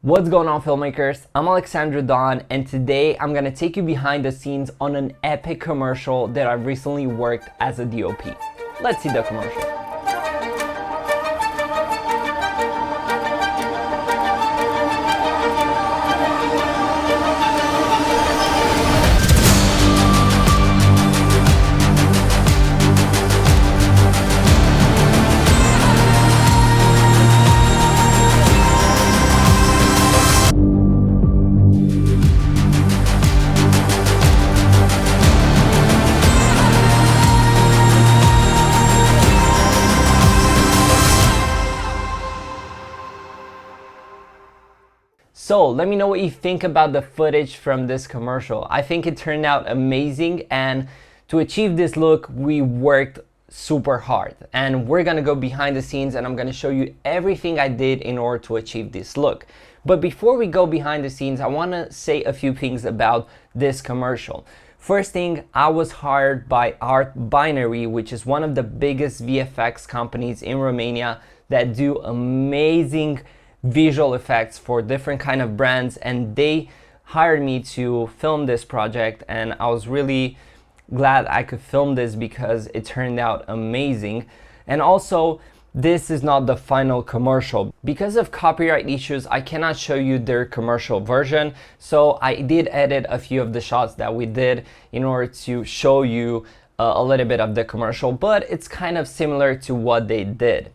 What's going on, filmmakers? I'm Alexandru Don, and today I'm gonna take you behind the scenes on an epic commercial that I've recently worked as a DOP. Let's see the commercial. So let me know what you think about the footage from this commercial. I think it turned out amazing, and to achieve this look, we worked super hard. And we're gonna go behind the scenes and I'm gonna show you everything I did in order to achieve this look. But before we go behind the scenes, I wanna say a few things about this commercial. First thing, I was hired by Art Binary, which is one of the biggest VFX companies in Romania that do amazing visual effects for different kind of brands, and they hired me to film this project, and I was really glad I could film this because it turned out amazing. And also, this is not the final commercial. Because of copyright issues, I cannot show you their commercial version, so I did edit a few of the shots that we did in order to show you a little bit of the commercial, but it's kind of similar to what they did.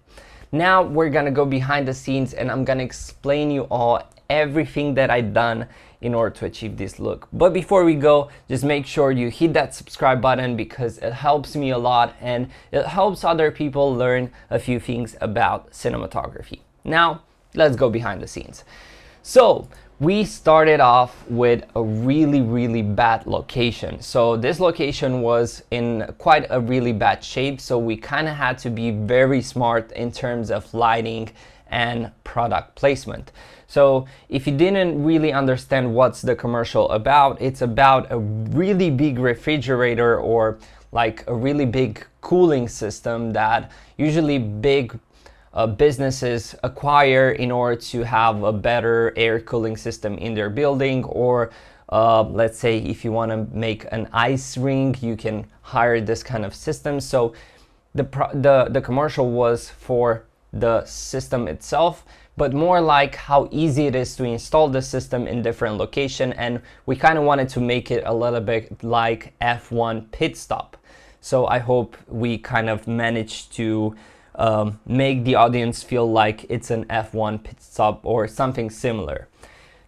Now we're gonna go behind the scenes and I'm gonna explain you all everything that I've done in order to achieve this look. But before we go, just make sure you hit that subscribe button because it helps me a lot and it helps other people learn a few things about cinematography. Now, let's go behind the scenes. So, we started off with a really bad location. So this location was in quite a really bad shape, so we kind of had to be very smart in terms of lighting and product placement. So if you didn't really understand what's the commercial about, it's about a really big refrigerator or like a really big cooling system that usually big businesses acquire in order to have a better air cooling system in their building, or let's say if you want to make an ice rink, you can hire this kind of system. So the commercial was for the system itself, but more like how easy it is to install the system in different location, and we kind of wanted to make it a little bit like F1 pit stop. So I hope we kind of managed to make the audience feel like it's an F1 pit stop or something similar.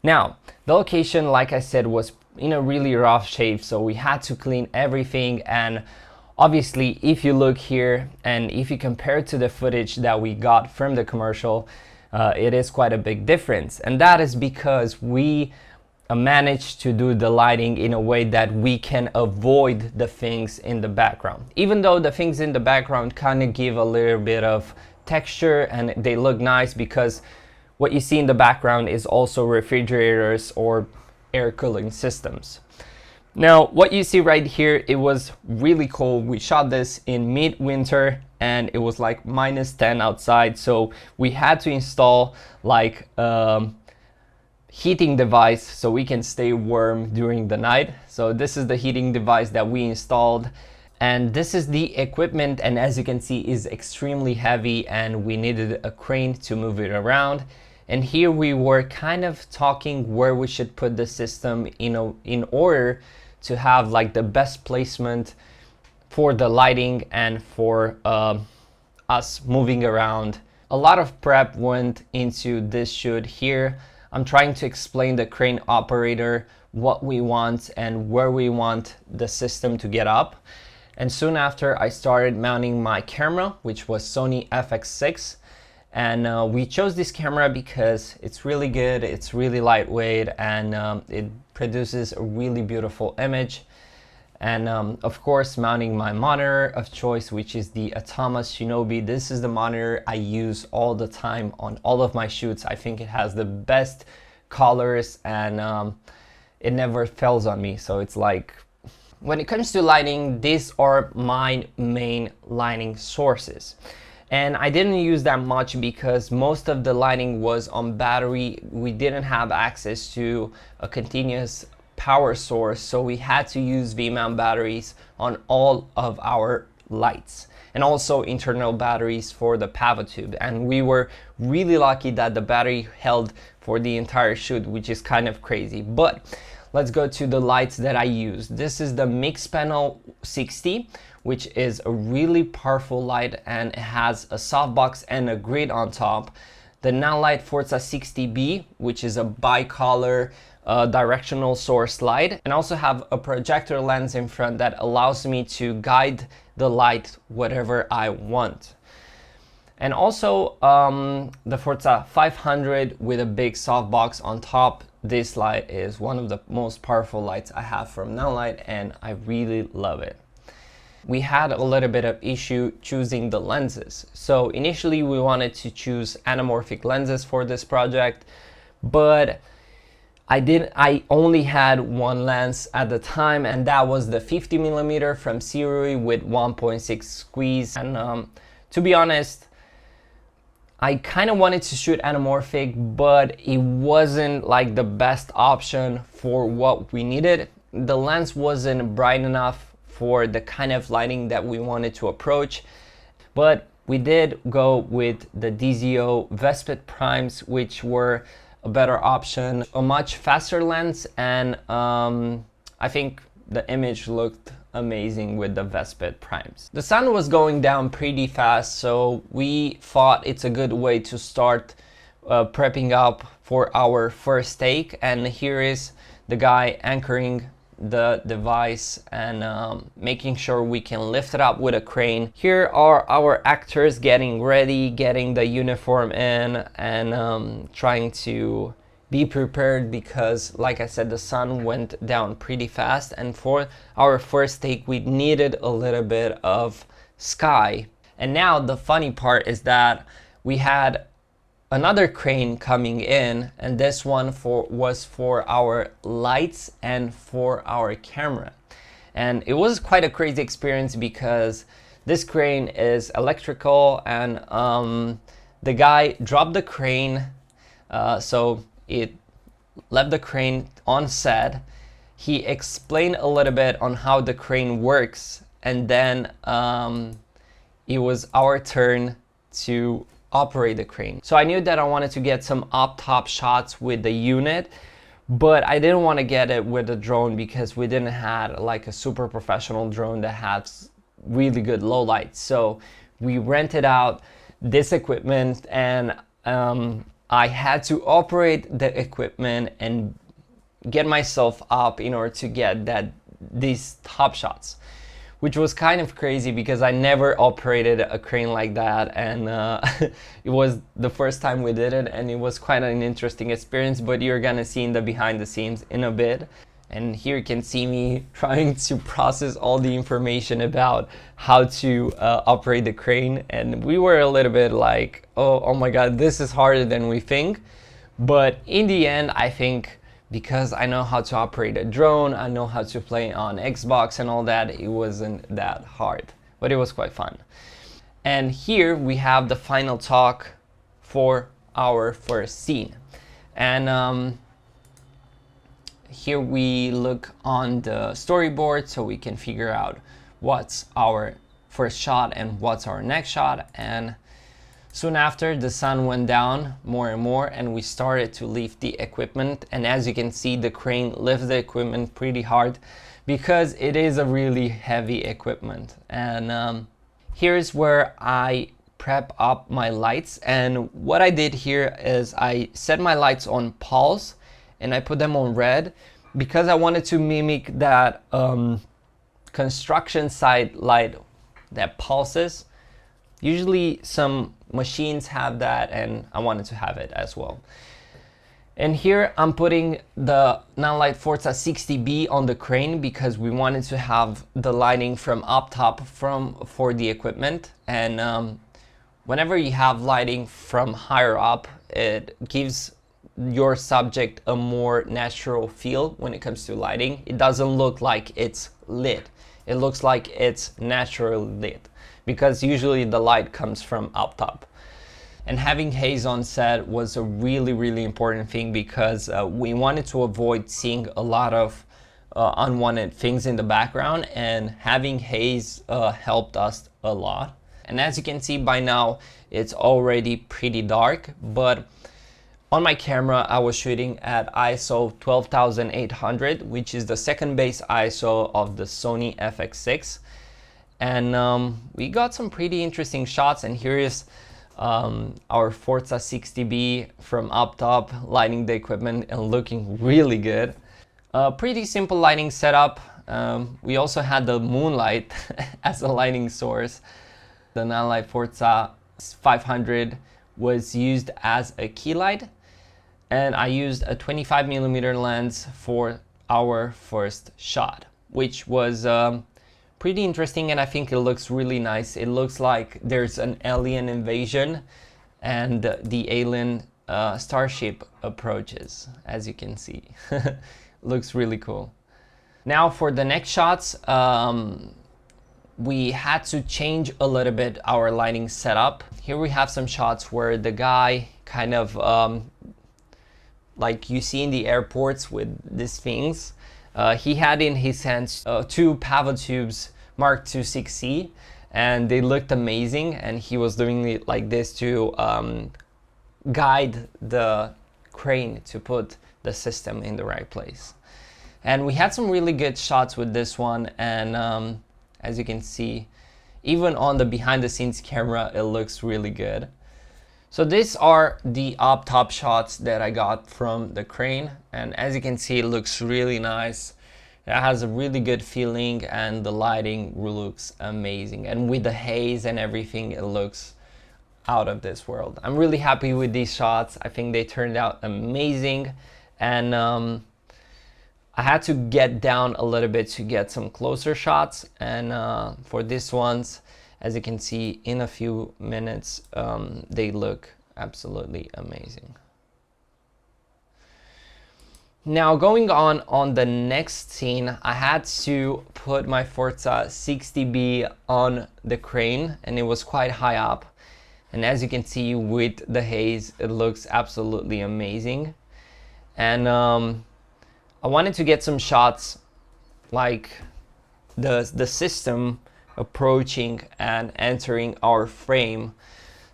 Now, the location, like I said, was in a really rough shape, so we had to clean everything. And obviously, if you look here and if you compare it to the footage that we got from the commercial, it is quite a big difference. And that is because we managed to do the lighting in a way that we can avoid the things in the background. Even though the things in the background kind of give a little bit of texture and they look nice, because what you see in the background is also refrigerators or air cooling systems. Now, what you see right here, it was really cold. We shot this in mid-winter and it was like -10 outside, so we had to install like heating device so we can stay warm during the night. So this is the heating device that we installed, and this is the equipment, and as you can see is extremely heavy and we needed a crane to move it around. And here we were kind of talking where we should put the system in order to have like the best placement for the lighting and for us moving around. A lot of prep went into this shoot here. I'm trying to explain the crane operator what we want and where we want the system to get up. And soon after, I started mounting my camera, which was Sony FX6. And we chose this camera because it's really good, it's really lightweight, and it produces a really beautiful image. And of course, mounting my monitor of choice, which is the Atomas Shinobi. This is the monitor I use all the time on all of my shoots. I think it has the best colors and it never fails on me. So it's like, when it comes to lighting, these are my main lighting sources. And I didn't use that much because most of the lighting was on battery. We didn't have access to a continuous power source, so we had to use V-mount batteries on all of our lights, and also internal batteries for the PavoTube. And we were really lucky that the battery held for the entire shoot, which is kind of crazy. But let's go to the lights that I used. This is the Mixpanel 60, which is a really powerful light, and it has a softbox and a grid on top. The Nanlite Forza 60B, which is a bicolor directional source light, and also have a projector lens in front that allows me to guide the light whatever I want. And also the Forza 500 with a big softbox on top. This light is one of the most powerful lights I have from Nanlite, and I really love it. We had a little bit of issue choosing the lenses. So initially we wanted to choose anamorphic lenses for this project, but I only had one lens at the time, and that was the 50mm from Sirui with 1.6 squeeze. And to be honest, I kind of wanted to shoot anamorphic, but it wasn't like the best option for what we needed. The lens wasn't bright enough for the kind of lighting that we wanted to approach, but we did go with the DZO Vespid primes, which were a better option, a much faster lens, and I think the image looked amazing with the Vespid primes. The sun was going down pretty fast, so we thought it's a good way to start prepping up for our first take. And here is the guy anchoring the device and making sure we can lift it up with a crane. Here are our actors getting ready, getting the uniform in, and trying to be prepared because, like I said, the sun went down pretty fast, and for our first take we needed a little bit of sky. And now the funny part is that we had another crane coming in, and this one was for our lights and for our camera. And it was quite a crazy experience because this crane is electrical, and the guy dropped the crane, so it left the crane on set. He explained a little bit on how the crane works, and then it was our turn to operate the crane. So I knew that I wanted to get some up top shots with the unit, but I didn't want to get it with the drone because we didn't have like a super professional drone that has really good low lights. So we rented out this equipment, and I had to operate the equipment and get myself up in order to get these top shots, which was kind of crazy because I never operated a crane like that, and it was the first time we did it, and it was quite an interesting experience, but you're gonna see in the behind the scenes in a bit. And here you can see me trying to process all the information about how to operate the crane, and we were a little bit like, oh my god, this is harder than we think. But in the end, I think because I know how to operate a drone, I know how to play on Xbox and all that, it wasn't that hard, but it was quite fun. And here we have the final talk for our first scene. And here we look on the storyboard so we can figure out what's our first shot and what's our next shot. And soon after, the sun went down more and more, and we started to lift the equipment. And as you can see, the crane lifts the equipment pretty hard because it is a really heavy equipment. And here's where I prep up my lights. And what I did here is I set my lights on pulse, and I put them on red because I wanted to mimic that construction site light that pulses. Usually some machines have that, and I wanted to have it as well. And here I'm putting the Nanlite Forza 60B on the crane because we wanted to have the lighting from up top for the equipment. And whenever you have lighting from higher up, it gives your subject a more natural feel when it comes to lighting. It doesn't look like it's lit. It looks like it's naturally lit because usually the light comes from up top. And having haze on set was a really important thing, because we wanted to avoid seeing a lot of unwanted things in the background, and having haze helped us a lot. And as you can see by now, it's already pretty dark, but on my camera I was shooting at ISO 12,800, which is the second base ISO of the Sony FX6. And we got some pretty interesting shots, and here is our Forza 60B from up top, lighting the equipment and looking really good. Pretty simple lighting setup. We also had the moonlight as a lighting source. The Nanlite Forza 500 was used as a key light, and I used a 25mm lens for our first shot, which was pretty interesting, and I think it looks really nice. It looks like there's an alien invasion and the alien starship approaches, as you can see. Looks really cool. Now for the next shots, we had to change a little bit our lighting setup. Here we have some shots where the guy kind of like you see in the airports with these things. He had in his hands two PavoTubes Mark II 6C, and they looked amazing, and he was doing it like this to guide the crane to put the system in the right place. And we had some really good shots with this one, and as you can see, even on the behind the scenes camera, it looks really good. So these are the up top shots that I got from the crane, and as you can see, it looks really nice. It has a really good feeling, and the lighting looks amazing, and with the haze and everything, it looks out of this world. I'm really happy with these shots. I think they turned out amazing, and I had to get down a little bit to get some closer shots, and for these ones, as you can see, in a few minutes, they look absolutely amazing. Now going on the next scene, I had to put my Forza 60B on the crane, and it was quite high up. And as you can see with the haze, it looks absolutely amazing. And I wanted to get some shots like the system approaching and entering our frame.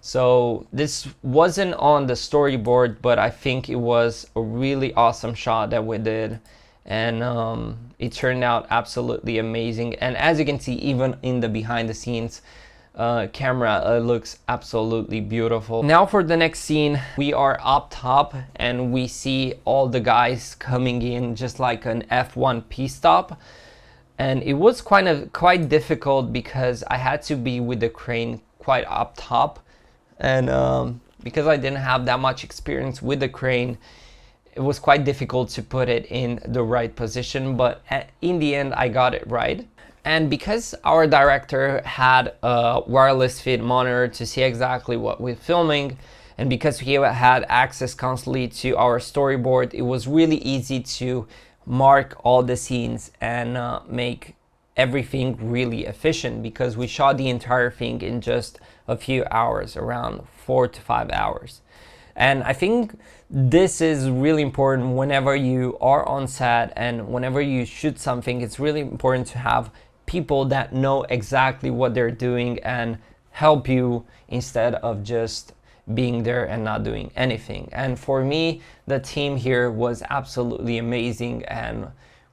So this wasn't on the storyboard, but I think it was a really awesome shot that we did, and it turned out absolutely amazing. And as you can see, even in the behind the scenes camera, it looks absolutely beautiful. Now for the next scene, we are up top and we see all the guys coming in just like an F1 pit stop. And it was quite difficult because I had to be with the crane quite up top, and because I didn't have that much experience with the crane, it was quite difficult to put it in the right position, but in the end I got it right. And because our director had a wireless fit monitor to see exactly what we're filming, and because he had access constantly to our storyboard, it was really easy to mark all the scenes and make everything really efficient, because we shot the entire thing in just a few hours, around 4 to 5 hours. And I think this is really important whenever you are on set and whenever you shoot something. It's really important to have people that know exactly what they're doing and help you instead of just being there and not doing anything. And for me, the team here was absolutely amazing, and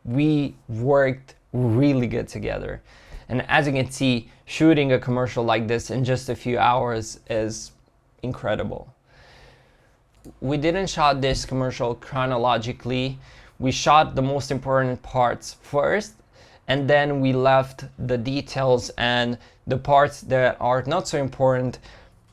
we worked really good together. And as you can see, shooting a commercial like this in just a few hours is incredible. We didn't shot this commercial chronologically. We shot the most important parts first, and then we left the details and the parts that are not so important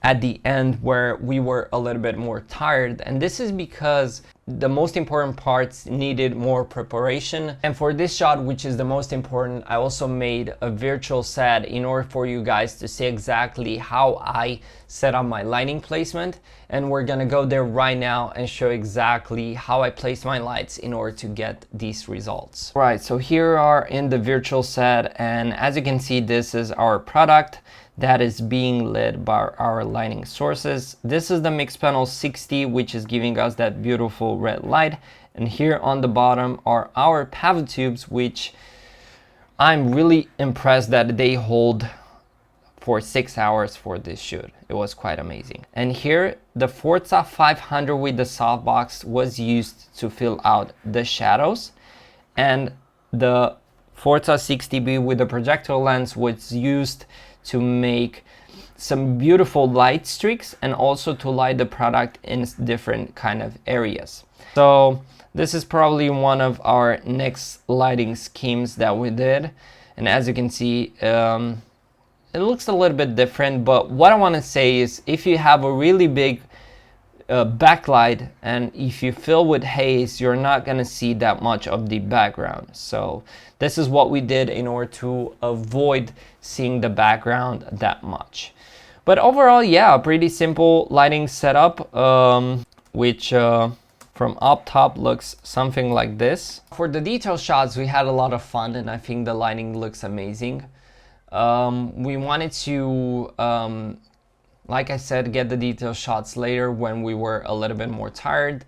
at the end, where we were a little bit more tired. And this is because the most important parts needed more preparation. And for this shot, which is the most important, I also made a virtual set in order for you guys to see exactly how I set up my lighting placement. And we're gonna go there right now and show exactly how I place my lights in order to get these results. Right, so here are in the virtual set, and as you can see, this is our product. that is being lit by our lighting sources. This is the mix panel 60, which is giving us that beautiful red light. And here on the bottom are our PavoTubes, which I'm really impressed that they hold for 6 hours for this shoot. It was quite amazing. And here the Forza 500 with the softbox was used to fill out the shadows, and the Forza 60B with the projector lens was used to make some beautiful light streaks and also to light the product in different kind of areas. So this is probably one of our next lighting schemes that we did, and as you can see, it looks a little bit different. But what I want to say is, if you have a really big backlight and if you fill with haze, you're not going to see that much of the background. So this is what we did in order to avoid seeing the background that much. But overall, yeah, pretty simple lighting setup, which from up top looks something like this. For the detail shots, we had a lot of fun, and I think the lighting looks amazing. We wanted to, like I said, get the detail shots later when we were a little bit more tired,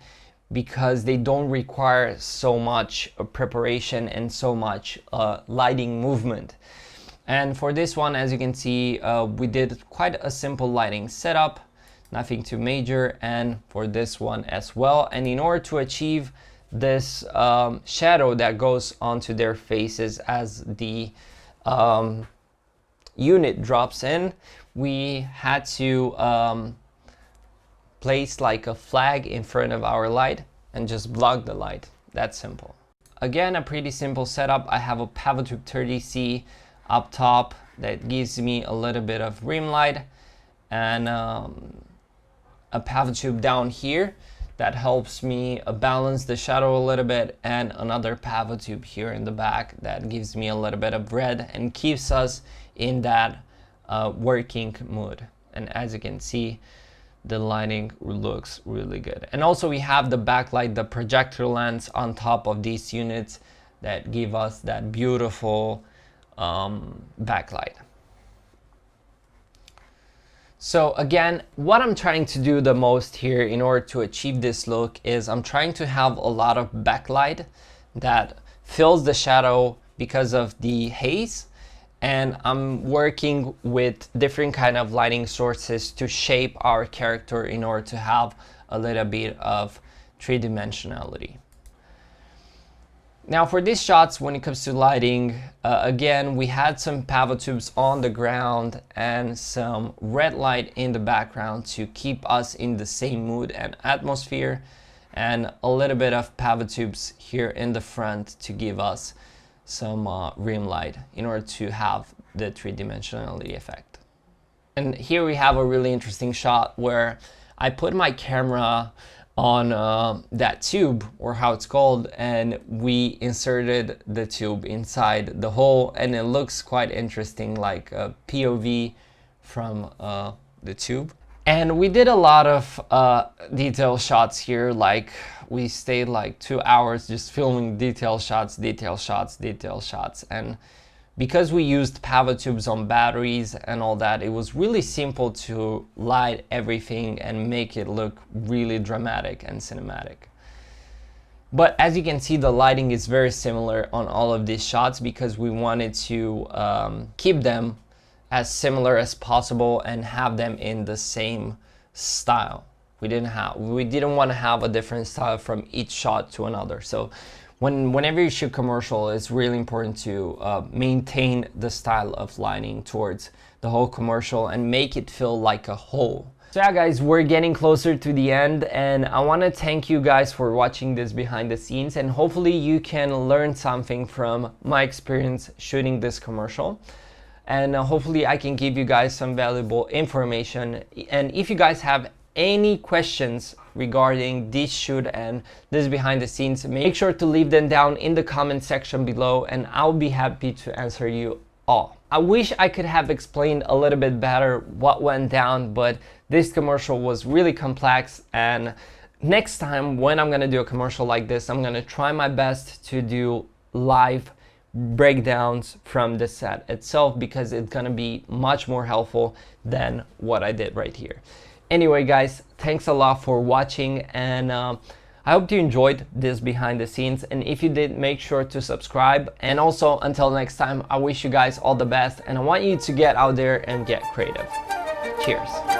because they don't require so much preparation and so much lighting movement. And for this one, as you can see, we did quite a simple lighting setup, nothing too major, and for this one as well. And in order to achieve this shadow that goes onto their faces as the unit drops in, we had to place like a flag in front of our light and just block the light. That's simple. Again, a pretty simple setup. I have a PavoTube 30C up top that gives me a little bit of rim light, and a PavoTube down here that helps me balance the shadow a little bit, and another PavoTube here in the back that gives me a little bit of red and keeps us in that working mood. And as you can see, the lighting looks really good. And also we have the backlight, the projector lens on top of these units that give us that beautiful backlight. So again, what I'm trying to do the most here in order to achieve this look is I'm trying to have a lot of backlight that fills the shadow because of the haze, and I'm working with different kind of lighting sources to shape our character in order to have a little bit of three-dimensionality. Now for these shots, when it comes to lighting, again, we had some PavoTubes on the ground and some red light in the background to keep us in the same mood and atmosphere, and a little bit of PavoTubes here in the front to give us some rim light in order to have the three-dimensionality effect. And here we have a really interesting shot where I put my camera on that tube, or how it's called, and we inserted the tube inside the hole, and it looks quite interesting, like a POV from the tube. And we did a lot of detail shots here, like we stayed like 2 hours just filming detail shots, detail shots, detail shots. And because we used PavoTubes on batteries and all that, it was really simple to light everything and make it look really dramatic and cinematic. But as you can see, the lighting is very similar on all of these shots because we wanted to keep them as similar as possible and have them in the same style. We didn't want to have a different style from each shot to another. So whenever you shoot commercial, it's really important to maintain the style of lighting towards the whole commercial and make it feel like a whole. So yeah guys, we're getting closer to the end, and I want to thank you guys for watching this behind the scenes, and hopefully you can learn something from my experience shooting this commercial. And hopefully I can give you guys some valuable information. And if you guys have any questions regarding this shoot and this behind the scenes, make sure to leave them down in the comment section below, and I'll be happy to answer you all. I wish I could have explained a little bit better what went down, but this commercial was really complex, and next time when I'm gonna do a commercial like this, I'm gonna try my best to do live breakdowns from the set itself, because it's gonna be much more helpful than what I did right here. Anyway guys, thanks a lot for watching, and I hope you enjoyed this behind the scenes, and if you did, make sure to subscribe. And also, until next time, I wish you guys all the best, and I want you to get out there and get creative. Cheers.